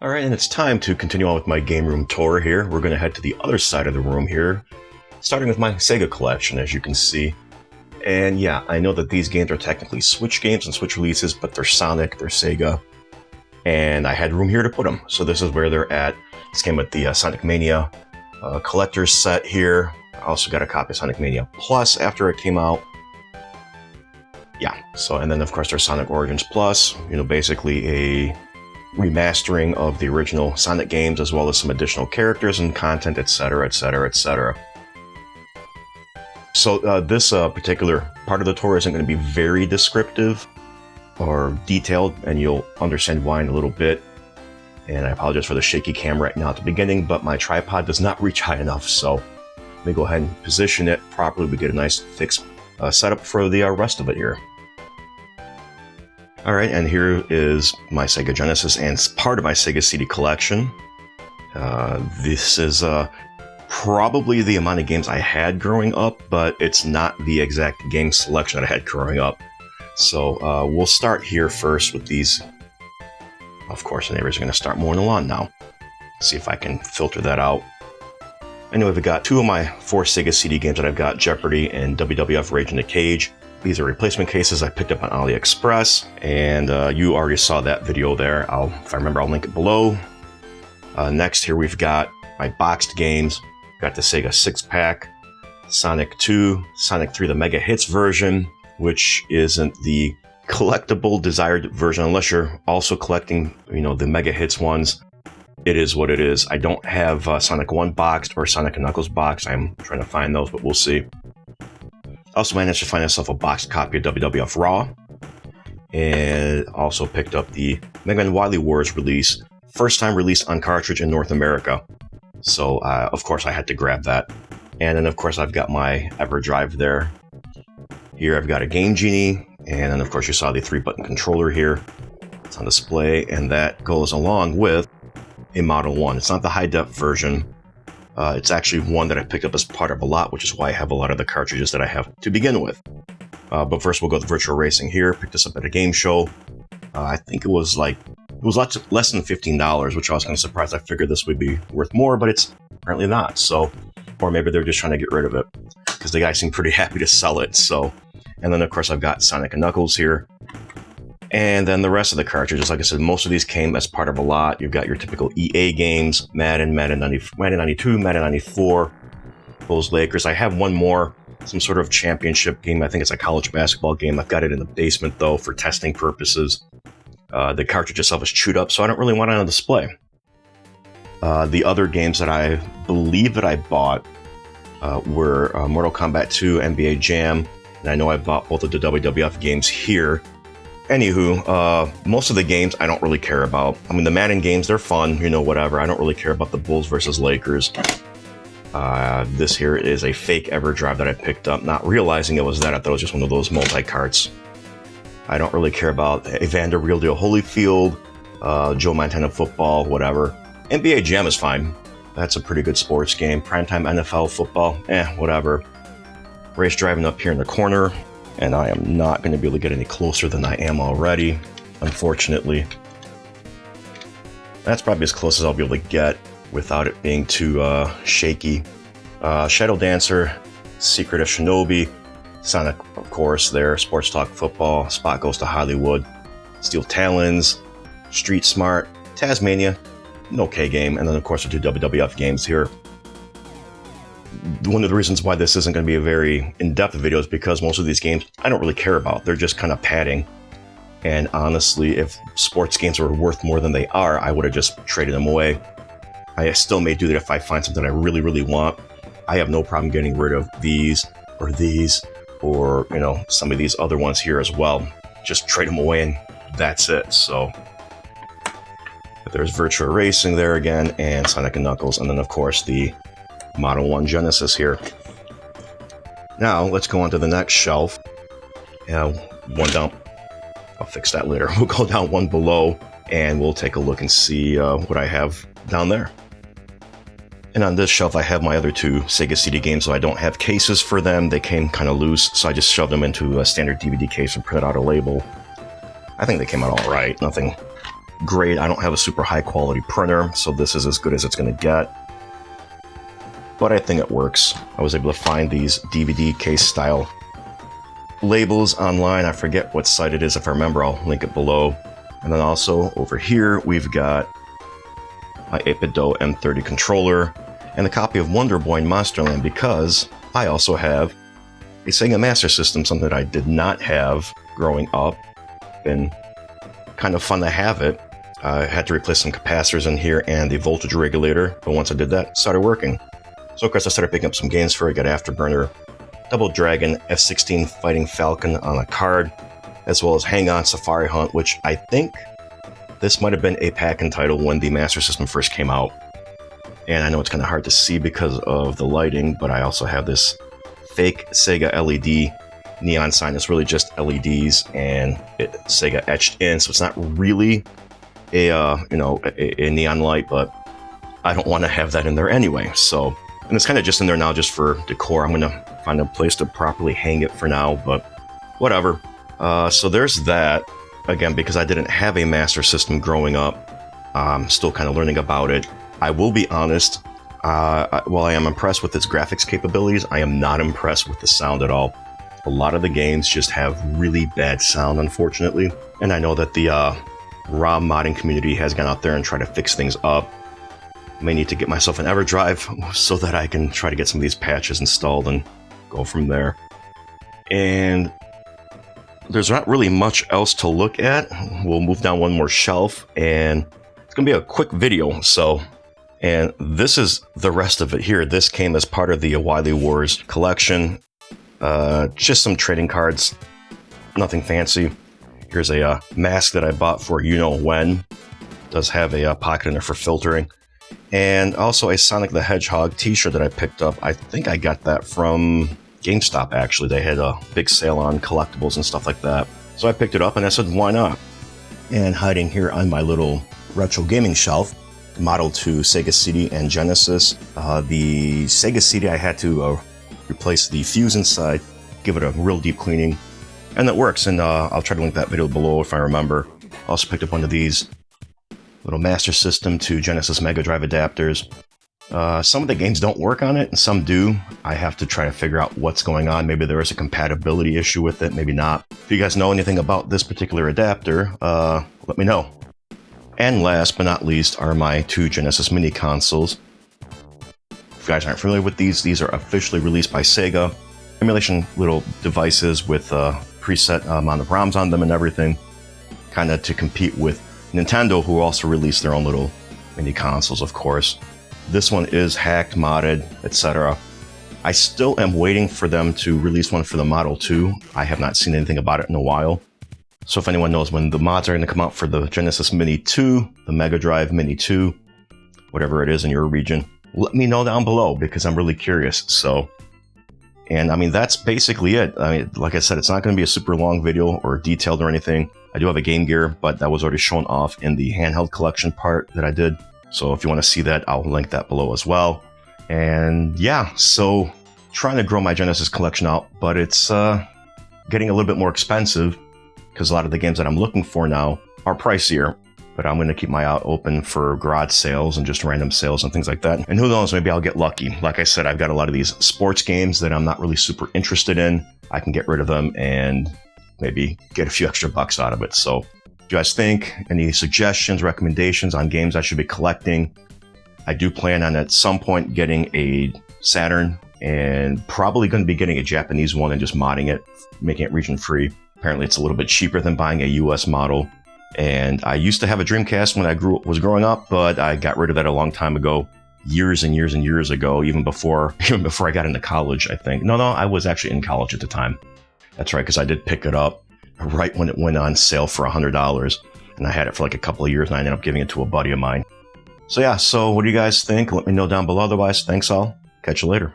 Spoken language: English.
Alright, and it's time to continue on with my game room tour here. We're going to head to the other side of the room here, starting with my Sega collection, as you can see. And yeah, I know that these games are technically Switch games and Switch releases, but they're Sonic, they're Sega, and I had room here to put them. So this is where they're at. This came with the Sonic Mania collector's set here. I also got a copy of Sonic Mania Plus after it came out. Yeah, so, and then of course there's Sonic Origins Plus, basically a remastering of the original Sonic games, as well as some additional characters and content, etc., etc., etc. So this particular part of the tour isn't going to be very descriptive or detailed, and you'll understand why in a little bit. And I apologize for the shaky camera right now at the beginning, but my tripod does not reach high enough, so let me go ahead and position it properly. We get a nice fixed setup for the rest of it here. Alright, and here is my Sega Genesis and part of my Sega CD collection. This is probably the amount of games I had growing up, but it's not the exact game selection that I had growing up. So we'll start here first with these. Of course, the neighbors are going to start mowing the lawn now. See if I can filter that out. Anyway, we've got two of my 4 Sega CD games that I've got, Jeopardy and WWF Rage in the Cage. These are replacement cases I picked up on AliExpress, and you already saw that video there. If I remember, I'll link it below. Next here we've got my boxed games. Got the Sega 6-pack, Sonic 2, Sonic 3 the Mega Hits version, which isn't the collectible desired version unless you're also collecting, the Mega Hits ones. It is what it is. I don't have Sonic 1 boxed or Sonic & Knuckles boxed. I'm trying to find those, but we'll see. Also managed to find myself a boxed copy of WWF Raw, and also picked up the Mega Man Wily Wars release, first time released on cartridge in North America. So, of course, I had to grab that. And then, of course, I've got my EverDrive there. Here I've got a Game Genie, and then, of course, you saw the 3-button controller here. It's on display, and that goes along with a Model 1. It's not the high-def version. It's actually one that I picked up as part of a lot, which is why I have a lot of the cartridges that I have to begin with. But first we'll go to Virtual Racing here. Picked this up at a game show. I think it was lots less than $15, which I was kind of surprised. I figured this would be worth more, but it's apparently not. So, or maybe they're just trying to get rid of it, because the guy seemed pretty happy to sell it. So, and then of course I've got Sonic & Knuckles here. And then the rest of the cartridges, like I said, most of these came as part of a lot. You've got your typical EA games, Madden 92, Madden 94, Bulls Lakers. I have one more, some sort of championship game. I think it's a college basketball game. I've got it in the basement, though, for testing purposes. The cartridge itself is chewed up, so I don't really want it on display. The other games that I believe that I bought were Mortal Kombat 2, NBA Jam, and I know I bought both of the WWF games here. Anywho, most of the games I don't really care about. I mean, the Madden games, they're fun, whatever. I don't really care about the Bulls versus Lakers. This here is a fake EverDrive that I picked up, not realizing it was that. I thought it was just one of those multi-carts. I don't really care about Evander Real Deal Holyfield, Joe Montana football, whatever. NBA Jam is fine. That's a pretty good sports game. Primetime NFL football, whatever. Race driving up here in the corner. And I am not going to be able to get any closer than I am already, unfortunately. That's probably as close as I'll be able to get without it being too shaky. Shadow Dancer, Secret of Shinobi, Sonic, of course, there, Sports Talk Football, Spot Goes to Hollywood, Steel Talons, Street Smart, Tasmania, an okay game, and then of course the 2 WWF games here. One of the reasons why this isn't going to be a very in-depth video is because most of these games I don't really care about. They're just kind of padding. And honestly, if sports games were worth more than they are, I would have just traded them away. I still may do that if I find something I really, really want. I have no problem getting rid of these, or some of these other ones here as well. Just trade them away and that's it. So, but there's Virtua Racing there again, and Sonic & Knuckles, and then of course the Model 1 Genesis here. Now, let's go on to the next shelf. One down. I'll fix that later. We'll go down one below, and we'll take a look and see what I have down there. And on this shelf, I have my other 2 Sega CD games, so I don't have cases for them. They came kind of loose, so I just shoved them into a standard DVD case and printed out a label. I think they came out all right. Nothing great. I don't have a super high quality printer, so this is as good as it's going to get. But I think it works. I was able to find these DVD case style labels online. I forget what site it is. If I remember, I'll link it below. And then also over here, we've got my 8BitDo M30 controller and a copy of Wonder Boy and Monsterland, because I also have a Sega Master System, something that I did not have growing up. Been kind of fun to have it. I had to replace some capacitors in here and the voltage regulator, but once I did that, it started working. So of course I started picking up some games for it. Got Afterburner, Double Dragon, F-16 Fighting Falcon on a card, as well as Hang On Safari Hunt, which I think this might have been a pack-in title when the Master System first came out. And I know it's kind of hard to see because of the lighting, but I also have this fake Sega LED neon sign. It's really just LEDs and Sega etched in, so it's not really a neon light, but I don't want to have that in there anyway. So, and it's kind of just in there now just for decor. I'm going to find a place to properly hang it for now, but whatever. So there's that. Again, because I didn't have a Master System growing up, I'm still kind of learning about it. I will be honest, while I am impressed with its graphics capabilities, I am not impressed with the sound at all. A lot of the games just have really bad sound, unfortunately. And I know that the ROM modding community has gone out there and tried to fix things up. I may need to get myself an EverDrive so that I can try to get some of these patches installed and go from there. And there's not really much else to look at. We'll move down one more shelf, and it's going to be a quick video. And this is the rest of it here. This came as part of the Wily Wars collection. Just some trading cards, nothing fancy. Here's a mask that I bought for you-know-when. Does have a pocket in there for filtering. And also a Sonic the Hedgehog t-shirt that I picked up. I think I got that from GameStop, actually. They had a big sale on collectibles and stuff like that. So I picked it up and I said, why not? And hiding here on my little retro gaming shelf, Model 2 Sega CD and Genesis. The Sega CD, I had to replace the fuse inside, give it a real deep cleaning, and it works. And I'll try to link that video below if I remember. Also picked up one of these little Master System to Genesis Mega Drive adapters. Some of the games don't work on it, and some do. I have to try to figure out what's going on. Maybe there is a compatibility issue with it, maybe not. If you guys know anything about this particular adapter, let me know. And last but not least are my two Genesis mini consoles. If you guys aren't familiar with these are officially released by Sega. Emulation little devices with preset amount of ROMs on them and everything, kind of to compete with Nintendo, who also released their own little mini consoles, of course. This one is hacked, modded, etc. I still am waiting for them to release one for the Model 2. I have not seen anything about it in a while. So if anyone knows when the mods are going to come out for the Genesis Mini 2, the Mega Drive Mini 2, whatever it is in your region, let me know down below, because I'm really curious. And I mean, that's basically it. I mean, like I said, it's not going to be a super long video or detailed or anything. I do have a Game Gear, but that was already shown off in the handheld collection part that I did. So if you want to see that, I'll link that below as well. And yeah, so trying to grow my Genesis collection out, but it's getting a little bit more expensive because a lot of the games that I'm looking for now are pricier. But I'm going to keep my eye open for garage sales and just random sales and things like that. And who knows, maybe I'll get lucky. Like I said, I've got a lot of these sports games that I'm not really super interested in. I can get rid of them and maybe get a few extra bucks out of it. So do you guys think? Any suggestions, recommendations on games I should be collecting? I do plan on at some point getting a Saturn, and probably going to be getting a Japanese one and just modding it, making it region free. Apparently it's a little bit cheaper than buying a US model. And I used to have a Dreamcast when I was growing up, but I got rid of that a long time ago, years and years and years ago, even before I got into college, I think. No, I was actually in college at the time. That's right, because I did pick it up right when it went on sale for $100, and I had it for like a couple of years, and I ended up giving it to a buddy of mine. So yeah, so what do you guys think? Let me know down below. Otherwise, thanks all. Catch you later.